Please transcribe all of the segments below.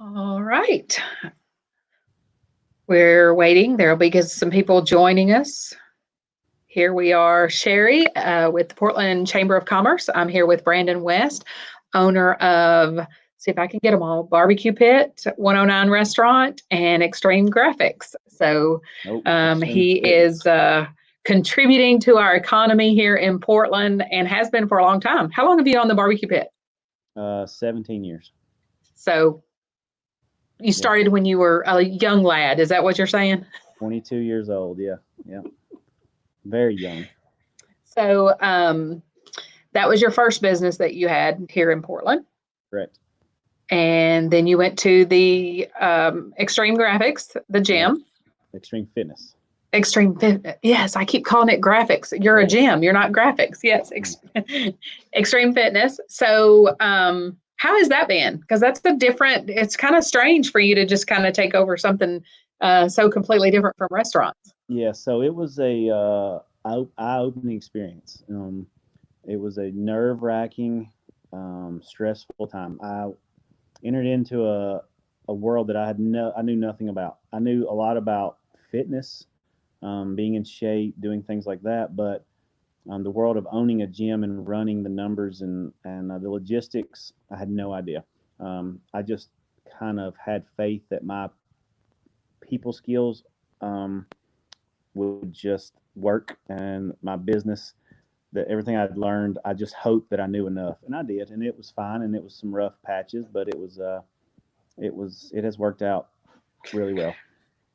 All right. We're waiting. There'll be some people joining us. Here we are, Sherry, with the Portland Chamber of Commerce. I'm here with Brandon West, owner of, see if I can get them all, Barbeque Pit, 109 Restaurant, and Xtreme Graphics. So Extreme he Fitness. is contributing to our economy here in Portland and has been for a long time. How long have you owned the Barbeque Pit? 17 years. So you Yeah. started when you were a young lad. Is that what you're saying? 22 years old. Yeah. Yeah. Very young. So that was your first business that you had here in Portland. Correct. And then you went to the Xtreme Graphics, the Right. gym. Extreme Fitness. Xtreme Fitness. Yes, I keep calling it graphics. You're a Yes. gym. You're not graphics. Yes, Xtreme Fitness. So how has that been? Because that's a different, it's kind of strange for you to just kind of take over something so completely different from restaurants. Yeah. So it was a eye-opening experience. It was a nerve-wracking, stressful time. I entered into a world that I knew nothing about. I knew a lot about fitness, being in shape, doing things like that, but the world of owning a gym and running the numbers and the logistics, I had no idea. I just kind of had faith that my people skills would just work, and my business, that everything I'd learned, I just hoped that I knew enough, and I did, and it was fine, and it was some rough patches, but it has worked out really well.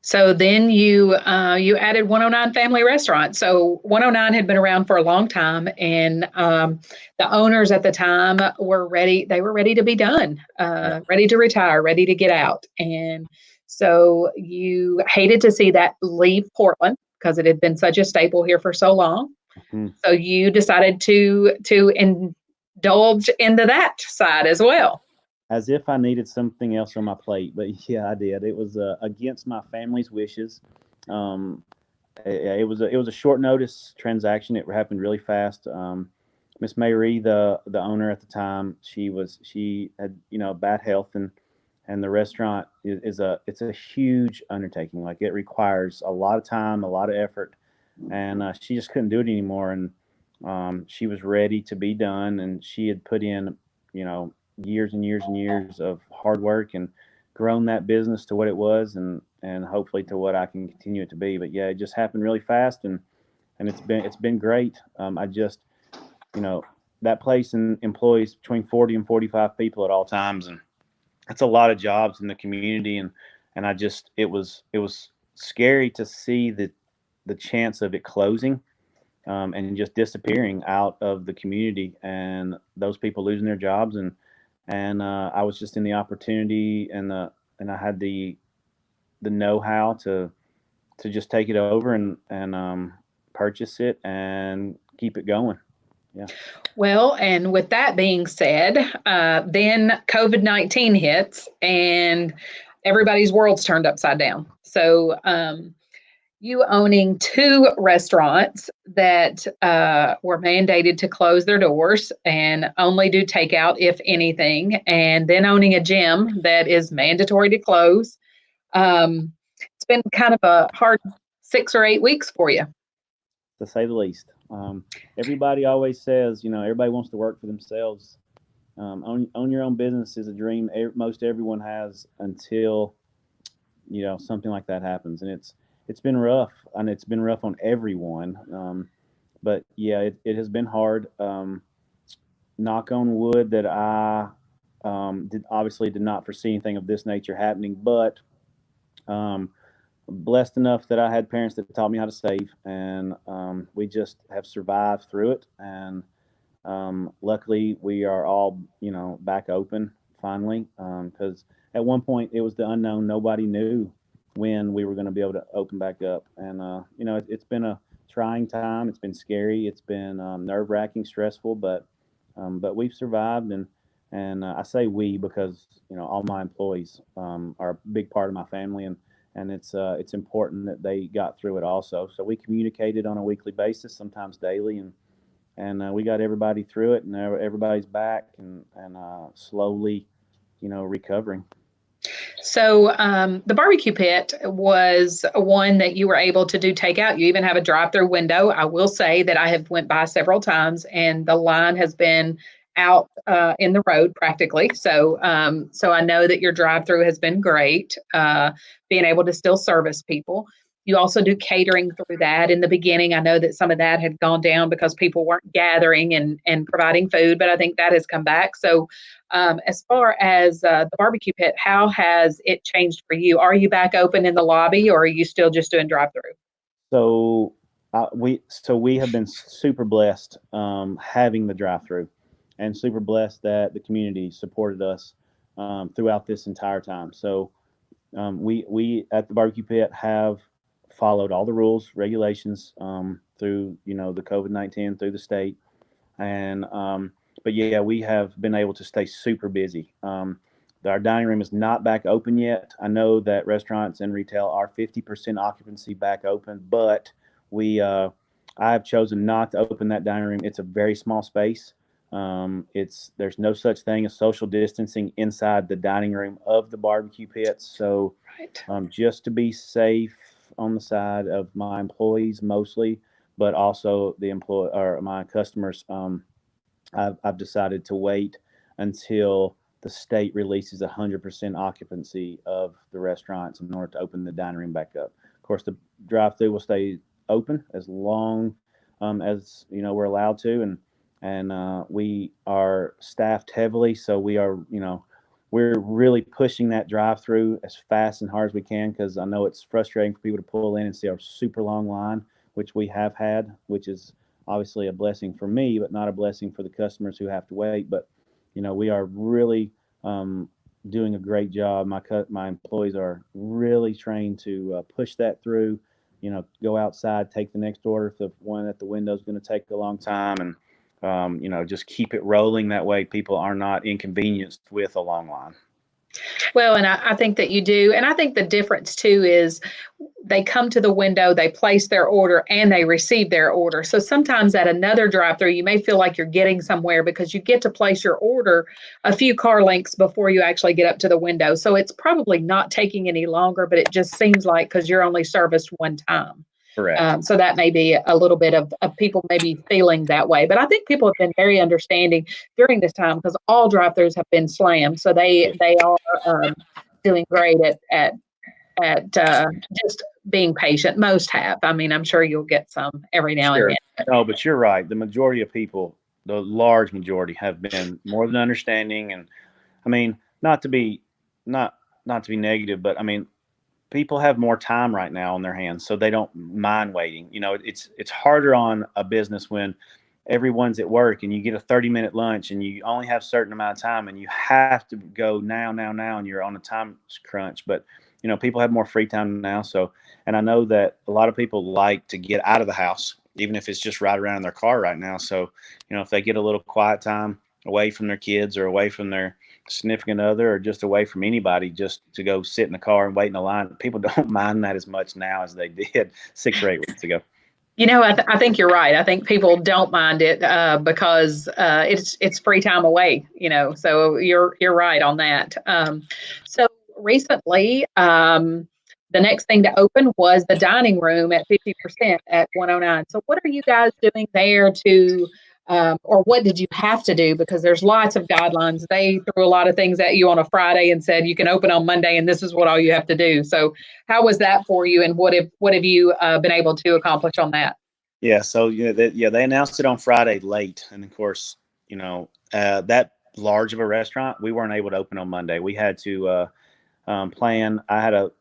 So then you added 109 Family Restaurant. So 109 had been around for a long time, and the owners at the time were ready. They were ready to be done, Yeah. ready to retire, ready to get out. And so you hated to see that leave Portland because it had been such a staple here for so long. Mhm. So you decided to indulge into that side as well. As if I needed something else on my plate, but yeah, I did. It was against my family's wishes. Um, it was a short notice transaction. It happened really fast. Miss Mayrie, the owner at the time, she had bad health, and the restaurant is it's a huge undertaking. Like, it requires a lot of time, a lot of effort, and she just couldn't do it anymore. And she was ready to be done, and she had put in years and years and years of hard work and grown that business to what it was, and hopefully to what I can continue it to be. But yeah, it just happened really fast, and it's been great. I just you know that place employs between 40 and 45 people at all times, and that's a lot of jobs in the community. And I just it was scary to see the chance of it closing, and just disappearing out of the community, and those people losing their jobs. And I was just in the opportunity, and I had the know-how to just take it over, and purchase it and keep it going. Yeah. Well, and with that being said, then COVID-19 hits and everybody's world's turned upside down. So, you owning two restaurants that were mandated to close their doors and only do takeout, if anything, and then owning a gym that is mandatory to close. It's been kind of a hard 6 or 8 weeks for you. To say the least. Everybody always says, everybody wants to work for themselves. Own your own business is a dream most everyone has until something like that happens, and it's been rough, and it's been rough on everyone. But yeah, it has been hard. Knock on wood that I did not foresee anything of this nature happening, but um, blessed enough that I had parents that taught me how to save, and we just have survived through it. And luckily, we are all back open finally, because at one point it was the unknown. Nobody knew when we were going to be able to open back up, and it's been a trying time. It's been scary. It's been nerve wracking, stressful, but we've survived. And I say we because all my employees are a big part of my family, and it's important that they got through it also. So we communicated on a weekly basis, sometimes daily, and we got everybody through it, and everybody's back and slowly recovering. So the barbecue pit was one that you were able to do takeout. You even have a drive-through window. I will say that I have went by several times, and the line has been out in the road practically. So I know that your drive-through has been great, being able to still service people. You also do catering through that. In the beginning, I know that some of that had gone down because people weren't gathering and providing food, but I think that has come back. So as far as the barbecue pit, how has it changed for you? Are you back open in the lobby, or are you still just doing drive-through? So we have been super blessed having the drive-through, and super blessed that the community supported us throughout this entire time. So we at the barbecue pit have followed all the rules, regulations through the COVID-19 through the state, and but yeah, we have been able to stay super busy. Our dining room is not back open yet. I know that restaurants and retail are 50% occupancy back open, but we I have chosen not to open that dining room. It's a very small space. There's no such thing as social distancing inside the dining room of the barbecue pit. So Right. just to be safe on the side of my employees mostly, but also the employee or my customers. I've decided to wait until the state releases 100% occupancy of the restaurants in order to open the dining room back up. Of course, the drive-through will stay open as long as we're allowed to, and we are staffed heavily, so we're really pushing that drive-through as fast and hard as we can, because I know it's frustrating for people to pull in and see our super long line, which we have had, which is obviously a blessing for me, but not a blessing for the customers who have to wait. But we are really doing a great job. My employees are really trained to push that through. Go outside, take the next order if the one at the window is going to take a long time, and just keep it rolling. That way, people are not inconvenienced with a long line. Well, and I think that you do. And I think the difference too is they come to the window, they place their order, and they receive their order. So sometimes at another drive-through, you may feel like you're getting somewhere because you get to place your order a few car lengths before you actually get up to the window. So it's probably not taking any longer, but it just seems like because you're only serviced one time. Correct. So that may be a little bit of people maybe feeling that way. But I think people have been very understanding during this time because all drive-throughs have been slammed. So Yeah. they are doing great at just being patient. Most have. I mean, I'm sure you'll get some every now and Sure. then. No, but you're right. The majority of people, the large majority, have been more than understanding. And I mean, not not to be negative, but I mean, people have more time right now on their hands, so they don't mind waiting. It's harder on a business when everyone's at work and you get a 30-minute lunch and you only have a certain amount of time and you have to go now, and you're on a time crunch. But people have more free time now. So, and I know that a lot of people like to get out of the house, even if it's just right around in their car right now. So, if they get a little quiet time away from their kids or away from their significant other or just away from anybody, just to go sit in the car and wait in the line, people don't mind that as much now as they did 6 or 8 weeks ago. I think you're right. I think people don't mind it because it's free time away. So you're right on that. So recently, the next thing to open was the dining room at 50% at 109. So what are you guys doing there or what did you have to do? Because there's lots of guidelines. They threw a lot of things at you on a Friday and said you can open on Monday, and this is what all you have to do. So how was that for you, and what have you been able to accomplish on that? Yeah, so they announced it on Friday late, and of course, that large of a restaurant, we weren't able to open on Monday. We had to plan. I had a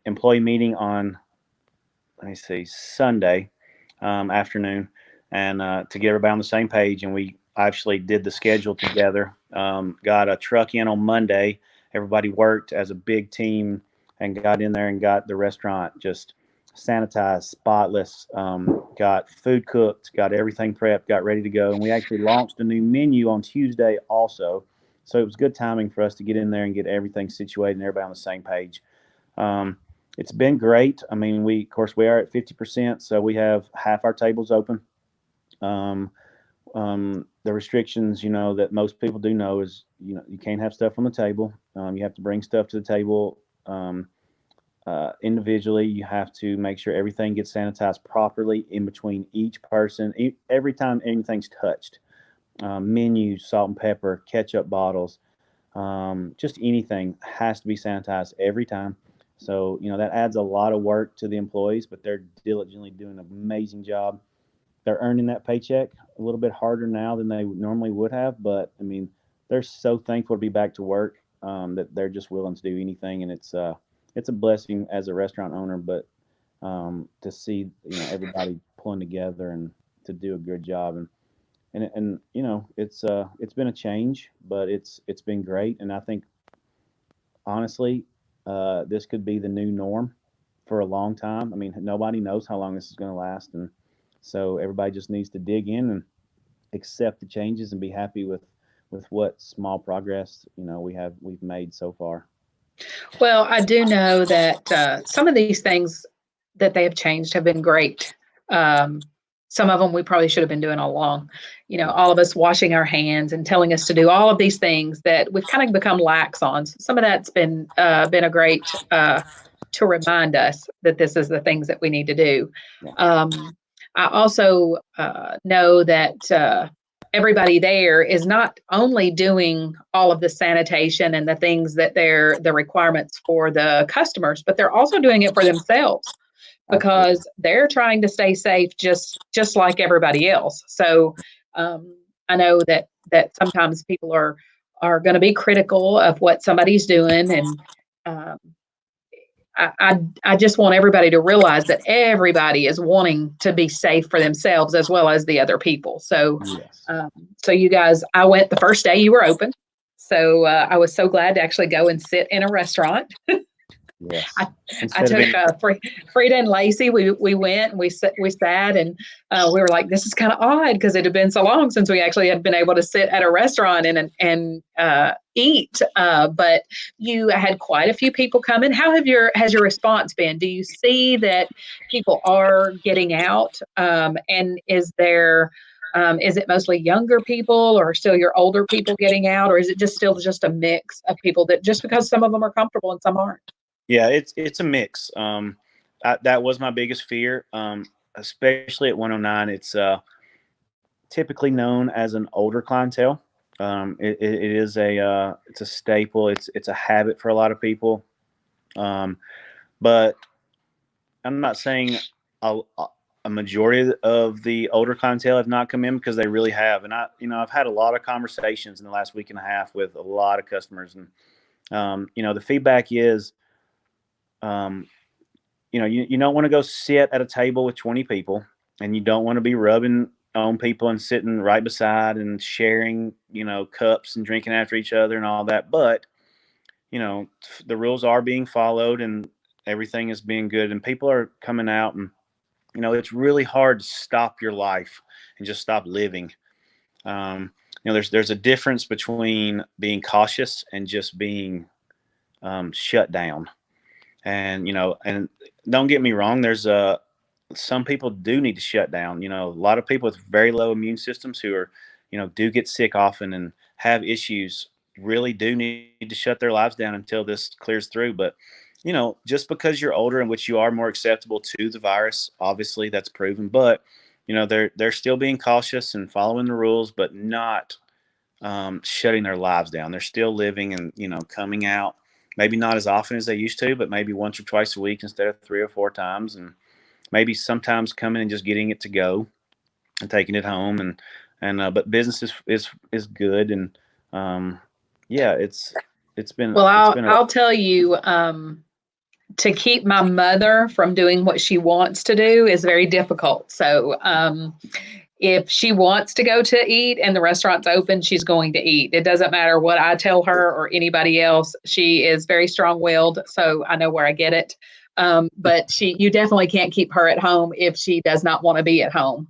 employee meeting on, let me see, Sunday afternoon, and to get everybody on the same page, and we actually did the schedule together. Got a truck in on Monday. Everybody worked as a big team and got in there and got the restaurant just sanitized, spotless. Got food cooked, got everything prepped, got ready to go, and we actually launched a new menu on Tuesday also. So it was good timing for us to get in there and get everything situated and everybody on the same page. It's been great. I mean, of course we are at 50%, so we have half our tables open. the restrictions, that most people do know is, you can't have stuff on the table. You have to bring stuff to the table individually. You have to make sure everything gets sanitized properly in between each person, every time anything's touched. Menus, salt and pepper, ketchup bottles, just anything has to be sanitized every time. So, that adds a lot of work to the employees, but they're diligently doing an amazing job. They're earning that paycheck a little bit harder now than they normally would have. But I mean, they're so thankful to be back to work, that they're just willing to do anything, and it's a blessing as a restaurant owner. But to see everybody pulling together and to do a good job, and it's been a change, but it's been great, and I think honestly, this could be the new norm for a long time. I mean, nobody knows how long this is going to last, and so everybody just needs to dig in and accept the changes and be happy with what small progress we've made so far. Well, I do know that some of these things that they have changed have been great. Um, some of them we probably should have been doing all along. All of us washing our hands and telling us to do all of these things that we've kind of become lax on. Some of that's been a great to remind us that this is the things that we need to do. Yeah. I also know that everybody there is not only doing all of the sanitation and the things that they're the requirements for the customers, but they're also doing it for themselves Absolutely. because they're trying to stay safe just like everybody else. So I know that sometimes people are going to be critical of what somebody's doing, and um, I just want everybody to realize that everybody is wanting to be safe for themselves as well as the other people. So, Yes. um, so you guys, I went the first day you were open. So I was so glad to actually go and sit in a restaurant. Yes. I Instead of took being Frida and Lacey. We went and we sat and we were like, this is kind of odd because it had been so long since we actually had been able to sit at a restaurant and eat. But you had quite a few people coming. How has your response been? Do you see that people are getting out? And is it mostly younger people or still your older people getting out, or is it just still just a mix of people that just because some of them are comfortable and some aren't? Yeah, it's a mix. That was my biggest fear, especially at 109. It's typically known as an older clientele. It is it's a staple. It's a habit for a lot of people. But I'm not saying a majority of the older clientele have not come in, because they really have. And I've had a lot of conversations in the last week and a half with a lot of customers, and the feedback is, you don't want to go sit at a table with 20 people, and you don't want to be rubbing on people and sitting right beside and sharing, cups and drinking after each other and all that. But, the rules are being followed and everything is being good, and people are coming out, and, it's really hard to stop your life and just stop living. There's a difference between being cautious and just being shut down. And don't get me wrong, there's some people do need to shut down. A lot of people with very low immune systems who are, do get sick often and have issues, really do need to shut their lives down until this clears through. But, just because you're older, in which you are more acceptable to the virus, obviously that's proven. But, they're still being cautious and following the rules, but not shutting their lives down. They're still living and, coming out, maybe not as often as they used to, but maybe once or twice a week instead of 3 or 4 times. And maybe sometimes coming and just getting it to go and taking it home. And but business is good. And yeah, it's been Well, it's I'll been a I'll tell you, to keep my mother from doing what she wants to do is very difficult. So, if she wants to go to eat and the restaurant's open, she's going to eat. It doesn't matter what I tell her or anybody else. She is very strong-willed, so I know where I get it. But you definitely can't keep her at home if she does not want to be at home.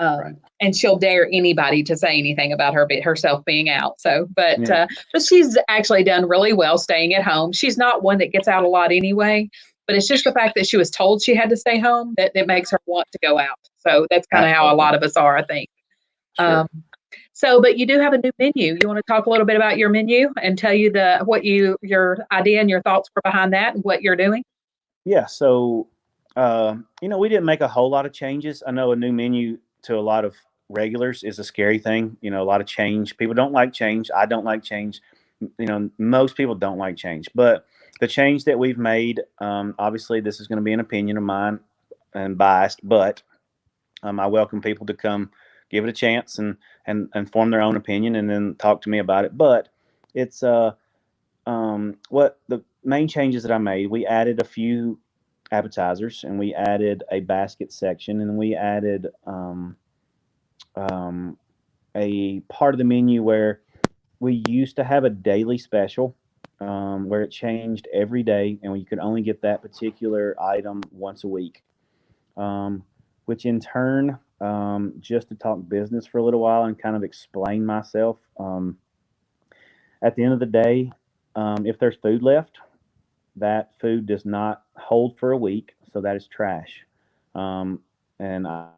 right. And she'll dare anybody to say anything about herself being out. So, Yeah, but she's actually done really well staying at home. She's not one that gets out a lot anyway, but it's just the fact that she was told she had to stay home that makes her want to go out. So that's kind of how a absolutely. lot of us are, I think. Um, Sure. So, but you do have a new menu. You want to talk a little bit about your menu and tell you your idea and your thoughts were behind that and what you're doing? Yeah. So, we didn't make a whole lot of changes. I know a new menu to a lot of regulars is a scary thing. A lot of change. People don't like change. I don't like change. Most people don't like change. But the change that we've made, obviously, this is going to be an opinion of mine and biased, but I welcome people to come give it a chance and form their own opinion and then talk to me about it. But it's what the main changes that I made. We added a few appetizers and we added a basket section and we added um, a part of the menu where we used to have a daily special where it changed every day and you could only get that particular item once a week. Which in turn, just to talk business for a little while and kind of explain myself, at the end of the day, if there's food left, that food does not hold for a week, so that is trash. And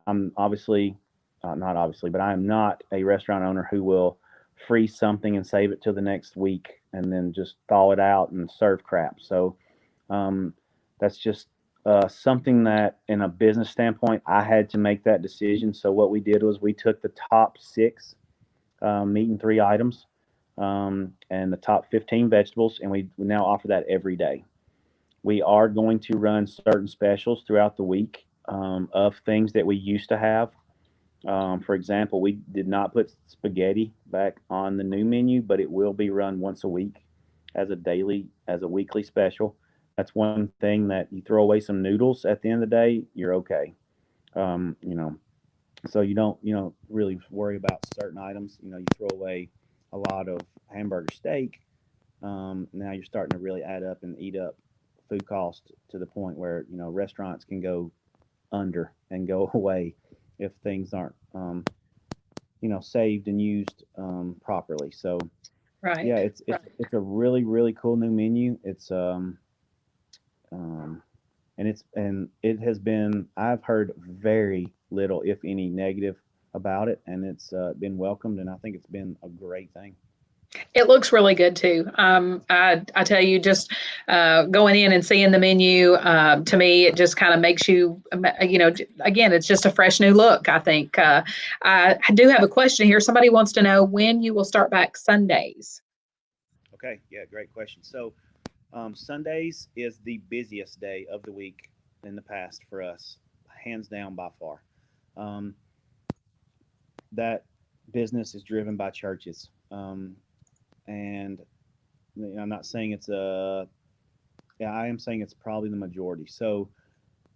I'm obviously, not obviously, but I am not a restaurant owner who will freeze something and save it till the next week and then just thaw it out and serve crap. So that's just something that, in a business standpoint, I had to make that decision. So what we did was we took the top six meat and three items and the top 15 vegetables, and we now offer that every day. We are going to run certain specials throughout the week of things that we used to have. For example, we did not put spaghetti back on the new menu, but it will be run once a week as a weekly special. That's one thing that you throw away some noodles at the end of the day, you're okay. Um, you know, so you don't really worry about certain items. You throw away a lot of hamburger steak. Now you're starting to really add up and eat up food cost to the point where restaurants can go under and go away if things aren't saved and used properly. So yeah, Right. it's a really really cool new menu. It's um, and it has been, I've heard very little if any negative about it, and it's been welcomed, and I think it's been a great thing. It looks really good too. I tell you, just going in and seeing the menu, to me, it just kind of makes again, it's just a fresh new look. I think. I do have a question here. Somebody wants to know when you will start back Sundays. Okay, yeah, great question. So Sundays is the busiest day of the week in the past for us, hands down by far. Um, that business is driven by churches, and I'm not saying it's a. Yeah, I am saying it's probably the majority. So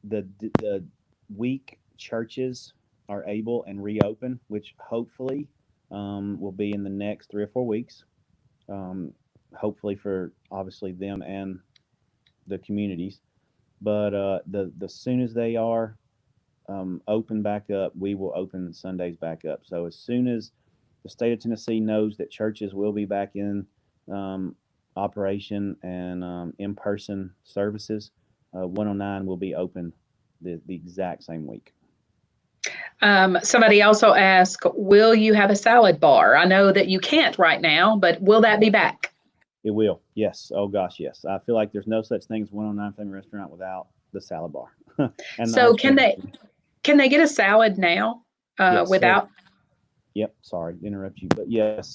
the week churches are able and reopen, which hopefully will be in the next 3 or 4 weeks. Um, hopefully for obviously them and the communities. But the soon as they are open back up, we will open Sundays back up. So as soon as the state of Tennessee knows that churches will be back in um, operation and in-person services, 109 will be open the exact same week. Somebody also asked, will you have a salad bar? I know that you can't right now, but will that be back? It will, yes. Oh gosh, yes. I feel like there's no such thing as 109 Family Restaurant without the salad bar and the So ice cream machine. can they get a salad now Yes. So without? yep, sorry to interrupt you, but yes,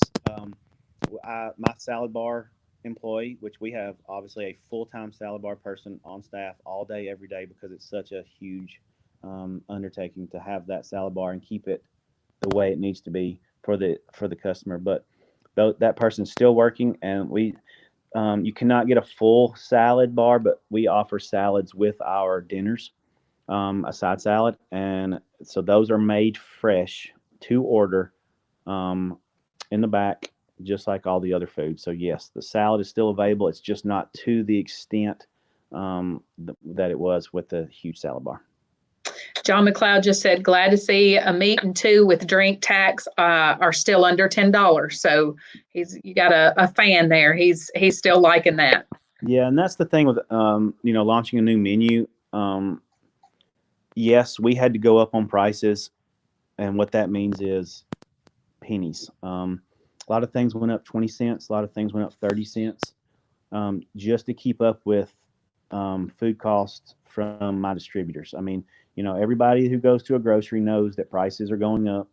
my salad bar employee, which we have obviously a full time salad bar person on staff all day, every day, because it's such a huge undertaking to have that salad bar and keep it the way it needs to be for the customer. But that person's still working, and you cannot get a full salad bar, but we offer salads with our dinners, a side salad, and so those are made fresh to order um, in the back, just like all the other food. So yes, the salad is still available. It's just not to the extent that it was with the huge salad bar. John McLeod just said, glad to see a meat and two with drink tax are still under $10. So you got a fan there. He's still liking that. Yeah, and that's the thing with launching a new menu. Yes, we had to go up on prices, and what that means is pennies. A lot of things went up 20 cents. A lot of things went up 30 cents, just to keep up with food costs from my distributors. I mean, everybody who goes to a grocery knows that prices are going up.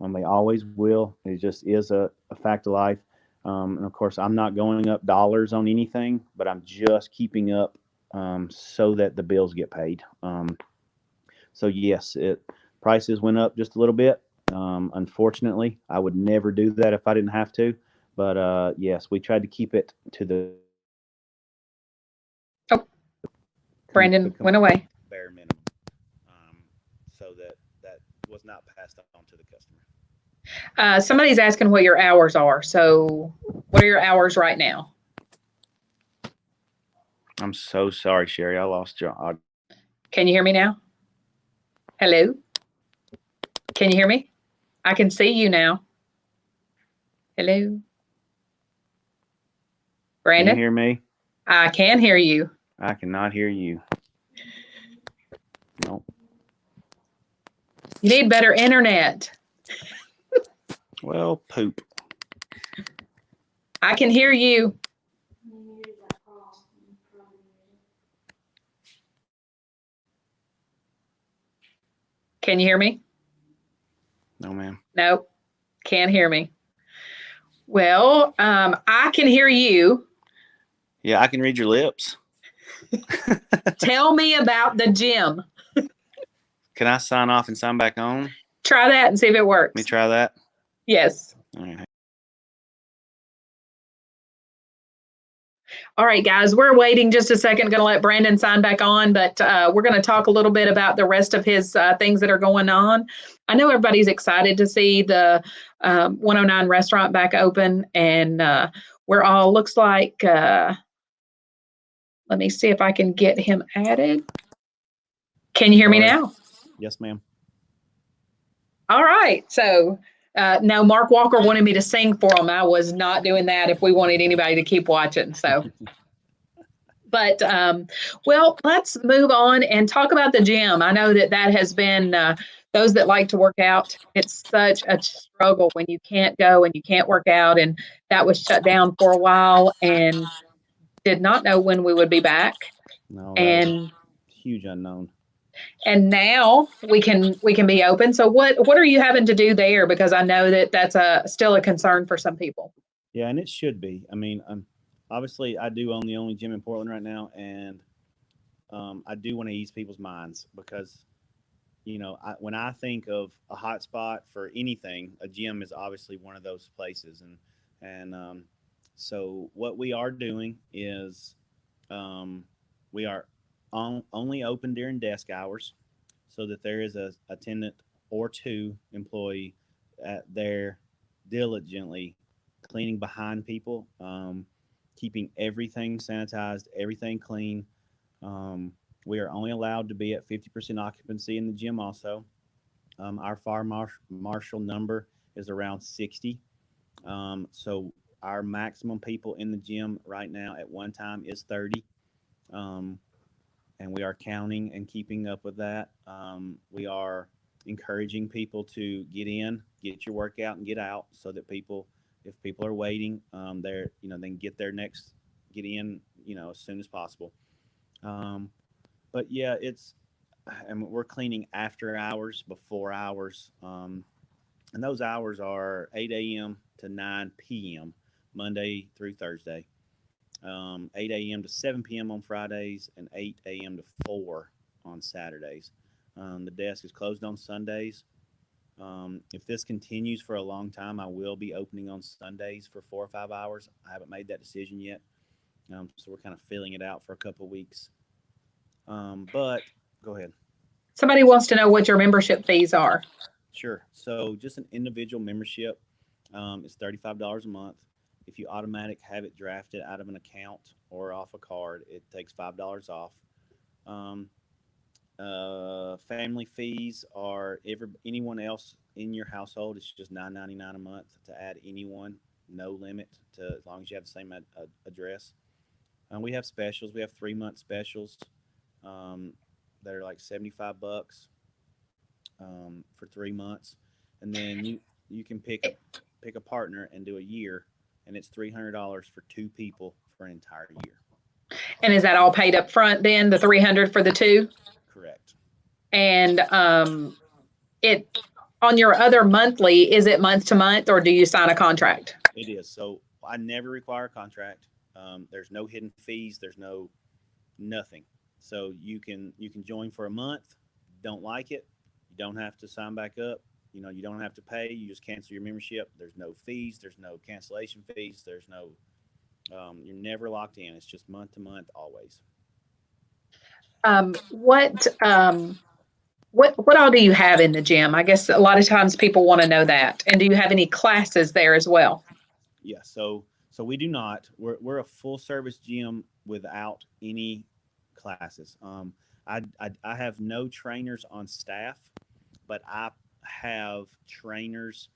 They always will. It just is a fact of life. And of course, I'm not going up dollars on anything, but I'm just keeping up, so that the bills get paid. So yes, prices went up just a little bit. Unfortunately, I would never do that if I didn't have to. But yes, we tried to keep it to the Oh, Brandon went away. bare minimum, um, so that was not passed on to the customer. Somebody's asking what your hours are. So, what are your hours right now? I'm so sorry, Sherry. I lost your audio. Can you hear me now? Hello? Can you hear me? I can see you now. Hello? Can you Brandon? hear me? I can hear you. I cannot hear you. No. You need better internet. Well, poop. I can hear you. Can you hear me? No, ma'am. Nope. Can't hear me. Well, I can hear you. Yeah, I can read your lips. Tell me about the gym. Can I sign off and sign back on? Try that and see if it works. Let me try that. Yes. All right. All right, guys, we're waiting just a second. Going to let Brandon sign back on, but we're going to talk a little bit about the rest of his things that are going on. I know everybody's excited to see the 109 restaurant back open, and we're all, looks like, let me see if I can get him added. Can you hear me now? Yes, ma'am. All right. So, no, Mark Walker wanted me to sing for him. I was not doing that if we wanted anybody to keep watching. So, but, well, let's move on and talk about the gym. I know that has been, those that like to work out, it's such a struggle when you can't go and you can't work out. And that was shut down for a while and did not know when we would be back. No, that was And a huge unknown. and now we can be open. So what are you having to do there? Because I know that that's still a concern for some people. Yeah, and it should be. I mean, obviously, I do own the only gym in Portland right now, and I do want to ease people's minds because, when I think of a hot spot for anything, a gym is obviously one of those places, and so what we are doing is, we are only open during desk hours, so that there is a attendant or two employee there diligently cleaning behind people, keeping everything sanitized, everything clean. We are only allowed to be at 50% occupancy in the gym also. Our fire marshal number is around 60. So our maximum people in the gym right now at one time is 30. Um, and we are counting and keeping up with that. We are encouraging people to get in, get your workout, and get out, so that if people are waiting, they can get in, as soon as possible. Um, but yeah, and we're cleaning after hours, before hours, and those hours are 8 a.m. to 9 p.m. Monday through Thursday. 8 a.m. to 7 p.m. on Fridays, and 8 a.m. to 4 on Saturdays. The desk is closed on Sundays. If this continues for a long time, I will be opening on Sundays for 4 or 5 hours. I haven't made that decision yet, so we're kind of filling it out for a couple of weeks. But go ahead. Somebody wants to know what your membership fees are. Sure. So just an individual membership is $35 a month. If you automatic have it drafted out of an account or off a card, it takes $5 off. Um, Family fees are anyone else in your household. It's just $9.99 a month to add anyone. No limit to as long as you have the same address. We have specials. We have 3 month specials um, that are like $75 for 3 months, and then you can pick a partner and do a year, and it's $300 for two people for an entire year. And is that all paid up front then, the 300 for the two? Correct. And it on your other monthly, is it month to month or do you sign a contract? It is. So I never require a contract. There's no hidden fees. There's no nothing. So you can join for a month. Don't like it, you don't have to sign back up. You don't have to pay. You just cancel your membership. There's no fees. There's no cancellation fees. There's no. You're never locked in. It's just month to month, always. Um, what um, what all do you have in the gym? I guess a lot of times people want to know that. And do you have any classes there as well? Yeah. So we do not. We're a full service gym without any classes. I have no trainers on staff, but I have trainers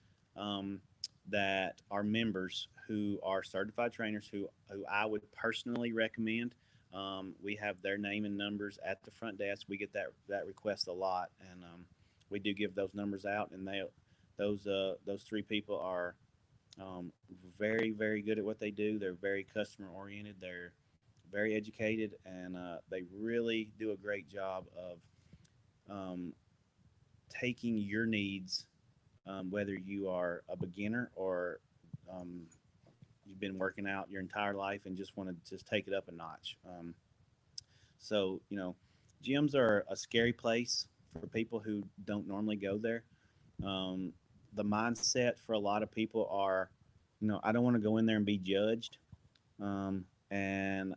that are members who are certified trainers who I would personally recommend. We have their name and numbers at the front desk. We get that request a lot, and we do give those numbers out. And those three people are very very good at what they do. They're very customer oriented. They're very educated, and they really do a great job of um, taking your needs, whether you are a beginner or um, you've been working out your entire life and just want to just take it up a notch. So, gyms are a scary place for people who don't normally go there. Um, the mindset for a lot of people are, I don't want to go in there and be judged. And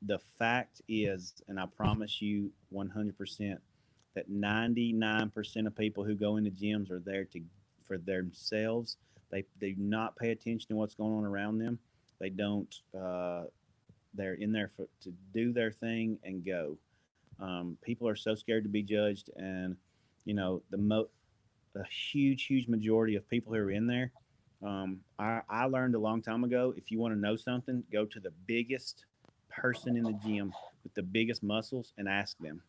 the fact is, and I promise you 100%, that 99% of people who go into gyms are there for themselves. They do not pay attention to what's going on around them. They don't. They're in there to do their thing and go. People are so scared to be judged, and the huge majority of people who are in there. I learned a long time ago. If you want to know something, go to the biggest person in the gym with the biggest muscles and ask them,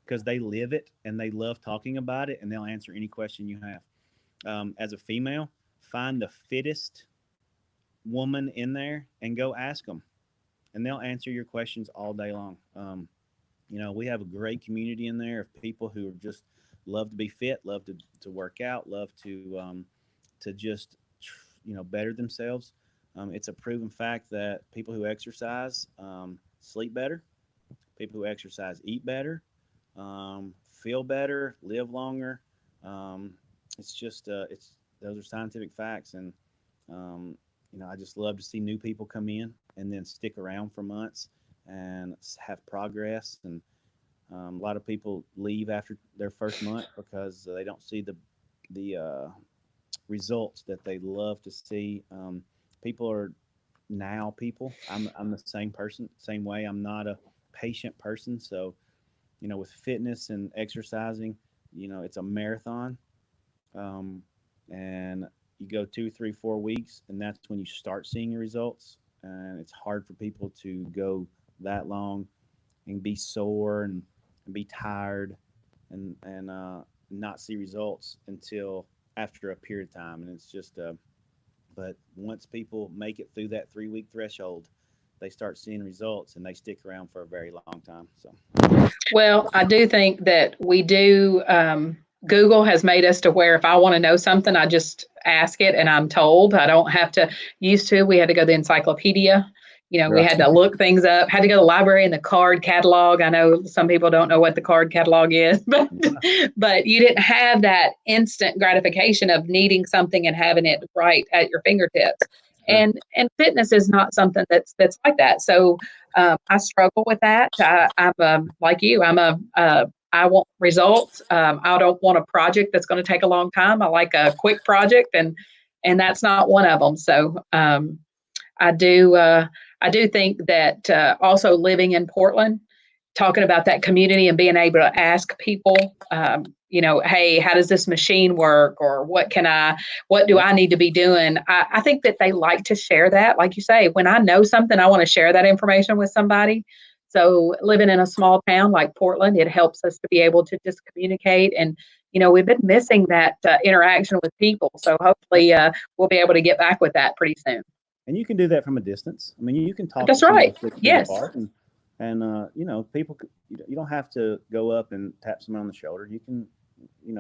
because they live it and they love talking about it, and they'll answer any question you have. As a female, find the fittest woman in there and go ask them, and they'll answer your questions all day long. We have a great community in there of people who are just love to be fit, love to work out, love to just better themselves. It's a proven fact that people who exercise sleep better, people who exercise eat better, feel better, live longer. It's just it's those are scientific facts, and I just love to see new people come in and then stick around for months and have progress. And a lot of people leave after their first month because they don't see the results that they love to see. People are now people. I'm the same person, same way. I'm not a patient person, so with fitness and exercising, it's a marathon, and you go 2, 3, 4 weeks, and that's when you start seeing your results. And it's hard for people to go that long and be sore and be tired and not see results until after a period of time. And it's just but once people make it through that 3 week threshold, they start seeing results and they stick around for a very long time. So Well, I do think that we do. Google has made us to where if I want to know something, I just ask it and I'm told. I don't have to. Used to, we had to go to the encyclopedia. We had right. to look things up, had to go to the library and the card catalog. I know some people don't know what the card catalog is, but you didn't have that instant gratification of needing something and having it right at your fingertips. Sure. And fitness is not something that's like that. So I struggle with that. I'm like you. I want results. I don't want a project that's going to take a long time. I like a quick project, and that's not one of them. So I do. I do think that also living in Portland, talking about that community and being able to ask people, hey, how does this machine work, or what do Yeah. I need to be doing? I think that they like to share that. Like you say, when I know something, I want to share that information with somebody. So living in a small town like Portland, it helps us to be able to just communicate and we've been missing that interaction with people. So hopefully we'll be able to get back with that pretty soon. And you can do that from a distance. I mean, you can talk That's to somebody right. 6 feet Yes. apart, and people, you don't have to go up and tap someone on the shoulder. You can,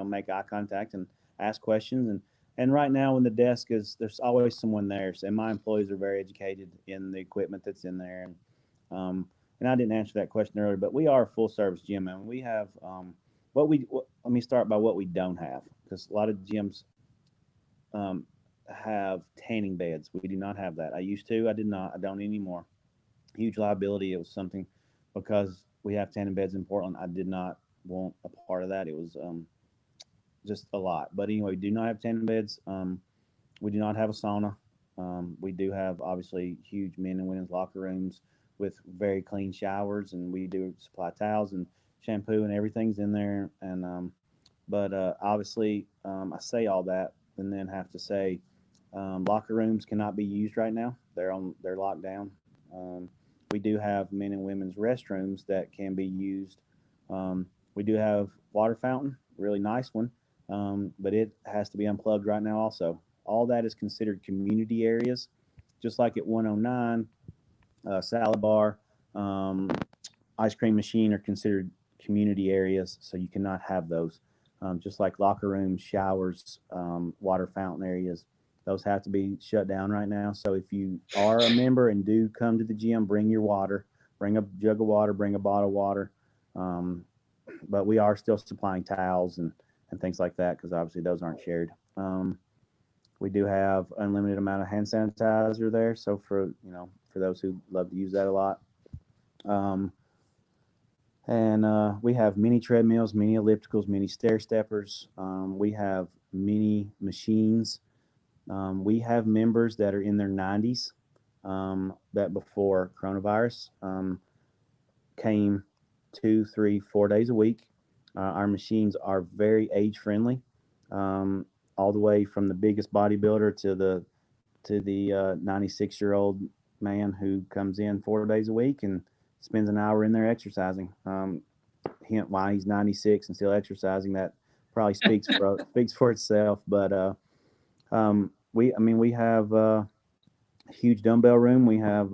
make eye contact and ask questions. And right now, when the desk there's always someone there. And my employees are very educated in the equipment that's in there. And I didn't answer that question earlier, but we are a full service gym, and we have let me start by what we don't have, because a lot of gyms have tanning beds. We do not have that. I used to. I did not. I don't anymore. Huge liability. It was something, because we have tanning beds in Portland. I did not want a part of that. It was just a lot. But anyway, we do not have tanning beds. We do not have a sauna. We do have, obviously, huge men and women's locker rooms with very clean showers, and we do supply towels and shampoo, and everything's in there. But obviously, I say all that and then have to say, locker rooms cannot be used right now. They're locked down. We do have men and women's restrooms that can be used. We do have water fountain, really nice one, but it has to be unplugged right now also. All that is considered community areas, just like at 109, salad bar, ice cream machine are considered community areas, so you cannot have those. Just like locker rooms, showers, water fountain areas, those have to be shut down right now. So if you are a member and do come to the gym, bring your water, bring a jug of water, bring a bottle of water. But we are still supplying towels and things like that, because obviously those aren't shared. We do have unlimited amount of hand sanitizer there, so for those who love to use that a lot. And we have mini treadmills, mini ellipticals, mini stair steppers. We have mini machines. We have members that are in their 90s, that before coronavirus came 2, 3, 4 days a week. Our machines are very age friendly, all the way from the biggest bodybuilder to the 96-year-old man who comes in 4 days a week and spends an hour in there exercising. Hint why he's 96 and still exercising. That probably speaks for itself. But we have huge dumbbell room. We have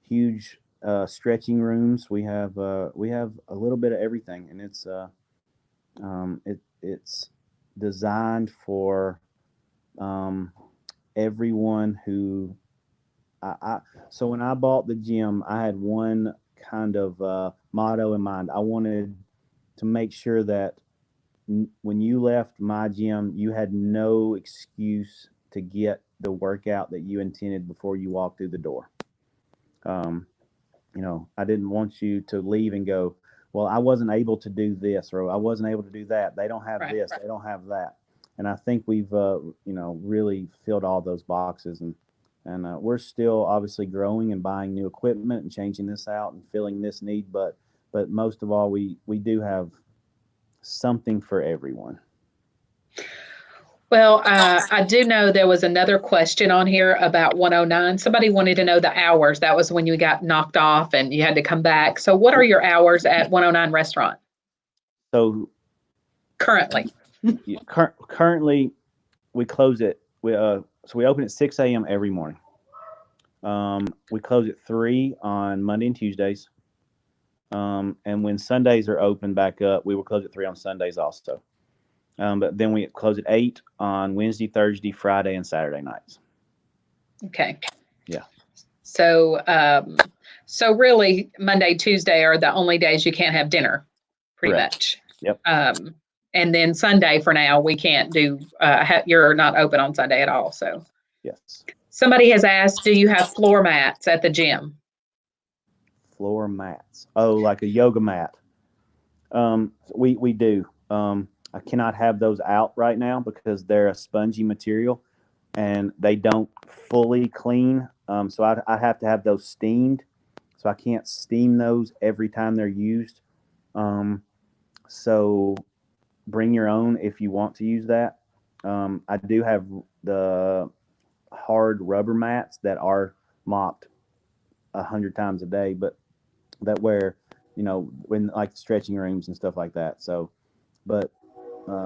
huge stretching rooms. We have a little bit of everything, and it's designed for everyone who. So when I bought the gym, I had one kind of motto in mind. I wanted to make sure that when you left my gym, you had no excuse to get the workout that you intended before you walked through the door. I didn't want you to leave and go, well, I wasn't able to do this, or I wasn't able to do that. They don't have this, they don't have that. And I think we've, really filled all those boxes. And we're still obviously growing and buying new equipment and changing this out and filling this need. But most of all, we do have something for everyone. Well, I do know there was another question on here about 109. Somebody wanted to know the hours. That was when you got knocked off and you had to come back. So what are your hours at 109 restaurant? So currently, currently we close it. We open at 6 a.m. every morning. We close at 3 on Monday and Tuesdays. And when Sundays are open back up, we will close at 3 on Sundays also. But then we close at 8 on Wednesday, Thursday, Friday, and Saturday nights. Okay. Yeah. So really, Monday, Tuesday are the only days you can't have dinner, pretty much. Yep. And then Sunday for now, we can't do. You're not open on Sunday at all. So. Yes. Somebody has asked, do you have floor mats at the gym? Floor mats. Oh, like a yoga mat. We do. I cannot have those out right now because they're a spongy material and they don't fully clean. So I have to have those steamed. So I can't steam those every time they're used. So bring your own if you want to use that. I do have the hard rubber mats that are mopped 100 times a day, but that where, when like stretching rooms and stuff like that. So, but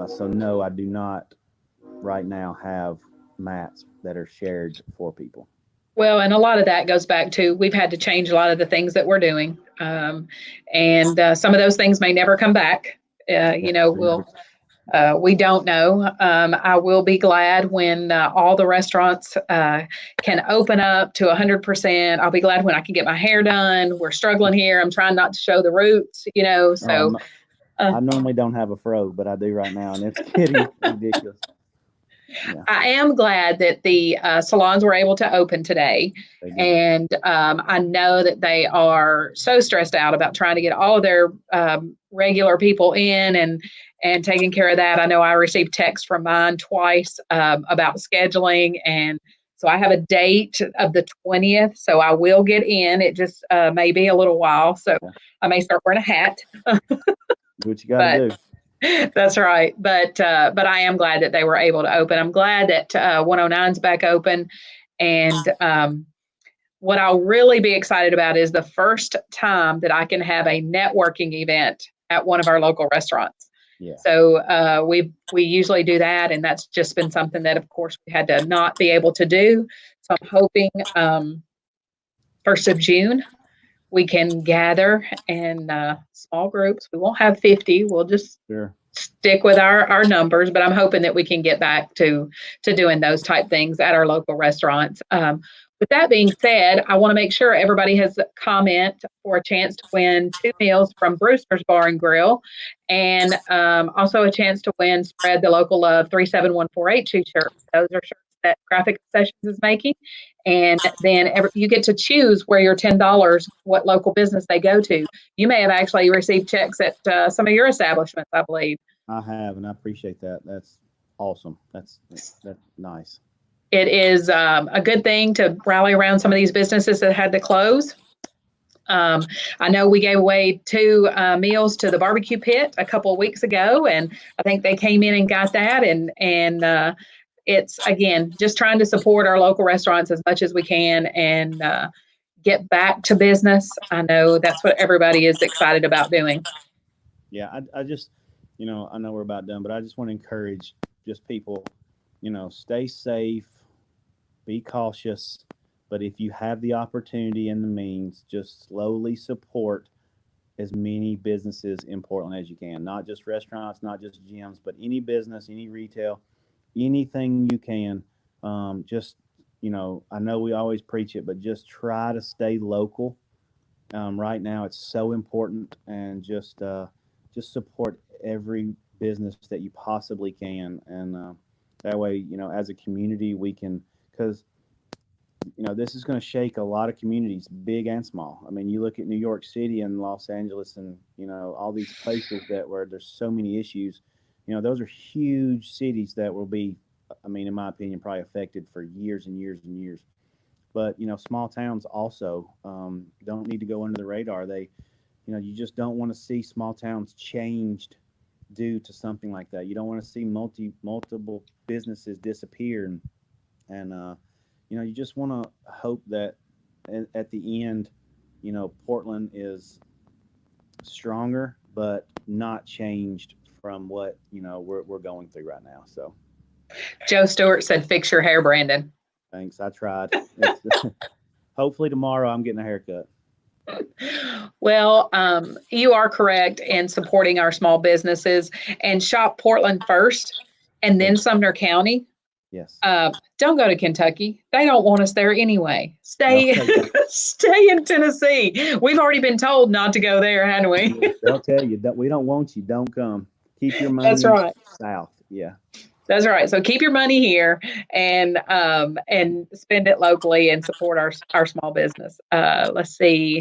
So no, I do not right now have mats that are shared for people. Well, and a lot of that goes back to we've had to change a lot of the things that we're doing. And some of those things may never come back. Yeah, We don't know. I will be glad when all the restaurants can open up to 100%. I'll be glad when I can get my hair done. We're struggling here. I'm trying not to show the roots, oh, So uh, I normally don't have a fro, but I do right now, and it's getting ridiculous. Yeah, I am glad that the salons were able to open today. they did. And I know that they are so stressed out about trying to get all of their regular people in and taking care of that. I know I received text from mine twice about scheduling. And so I have a date of the 20th. So I will get in. It just may be a little while. So Yeah. I may start wearing a hat. Do what you got to But do. that's right. But I am glad that they were able to open. I'm glad that 109's back open. And what I'll really be excited about is the first time that I can have a networking event at one of our local restaurants. Yeah. So we usually do that, and that's just been something that, of course, we had to not be able to do. So I'm hoping 1st of June we can gather in small groups. We won't have 50. We'll just Sure. stick with our numbers, but I'm hoping that we can get back to doing those type things at our local restaurants. With that being said, I want to make sure everybody has a comment for a chance to win 2 meals from Brewster's Bar and Grill, and also a chance to win Spread the Local Love 37148 shirts. Those are shirts that Graphic Sessions is making, and then you get to choose where your $10, what local business they go to. You may have actually received checks at some of your establishments, I believe. I have, and I appreciate that. That's awesome. That's nice. It is a good thing to rally around some of these businesses that had to close. I know we gave away 2 meals to the Barbecue Pit a couple of weeks ago, and I think they came in and got that. And it's, again, just trying to support our local restaurants as much as we can and get back to business. I know that's what everybody is excited about doing. Yeah, I just, I know we're about done, but I just want to encourage just people, stay safe, be cautious, but if you have the opportunity and the means, just slowly support as many businesses in Portland as you can. Not just restaurants, not just gyms, but any business, any retail, anything you can. Just, I know we always preach it, but just try to stay local. Right now, it's so important, and just support every business that you possibly can, and that way, as a community, we can, because this is going to shake a lot of communities, big and small. I mean, you look at New York City and Los Angeles, and all these places that where there's so many issues. Those are huge cities that will be, I mean, in my opinion, probably affected for years and years and years. But small towns also don't need to go under the radar. You just don't want to see small towns changed due to something like that. You don't want to see multiple businesses disappear, and you just want to hope that at the end, Portland is stronger, but not changed from what we're going through right now. So, Joe Stewart said, "Fix your hair, Brandon." thanks. I tried. Hopefully tomorrow I'm getting a haircut. Well, you are correct in supporting our small businesses and shop Portland first and then Sumner County. Yes. Don't go to Kentucky. They don't want us there anyway. They'll Stay, tell you, stay in Tennessee. We've already been told not to go there, haven't we? they'll tell you that we don't want you. Don't come. Keep your That's money right. south. Yeah. That's right. So keep your money here and spend it locally and support our small business. Let's see.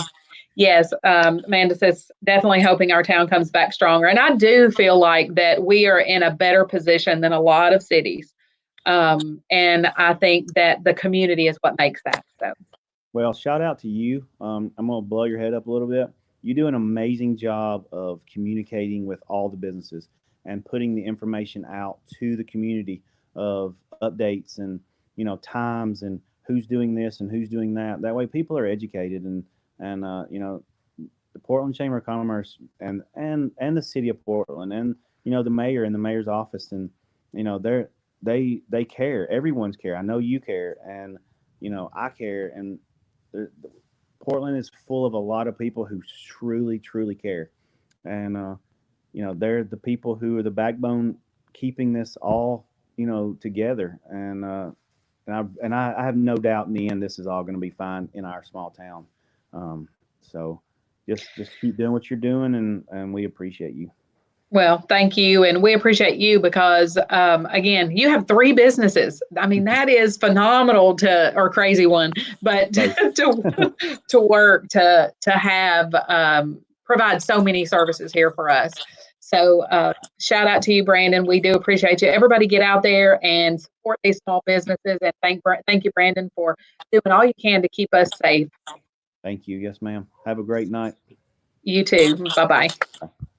Yes, Amanda says definitely hoping our town comes back stronger, and I do feel like that we are in a better position than a lot of cities, and I think that the community is what makes that. So Well, shout out to you. I'm going to blow your head up a little bit. You do an amazing job of communicating with all the businesses and putting the information out to the community of updates and times and who's doing this and who's doing that. That way, people are educated, and the Portland Chamber of Commerce and the city of Portland and the mayor and the mayor's office, and they care. Everyone's care. I know you care, and I care, and Portland is full of a lot of people who truly, truly care, and they're the people who are the backbone keeping this all together, and I have no doubt in the end this is all going to be fine in our small town. So just keep doing what you're doing, and we appreciate you. Well, thank you. And we appreciate you because, again, you have 3 businesses. I mean, that is phenomenal or crazy one, but Both. to work, to have, provide so many services here for us. So, shout out to you, Brandon. We do appreciate you. Everybody get out there and support these small businesses. And thank you, Brandon, for doing all you can to keep us safe. Thank you. Yes, ma'am. Have a great night. You too. Bye bye.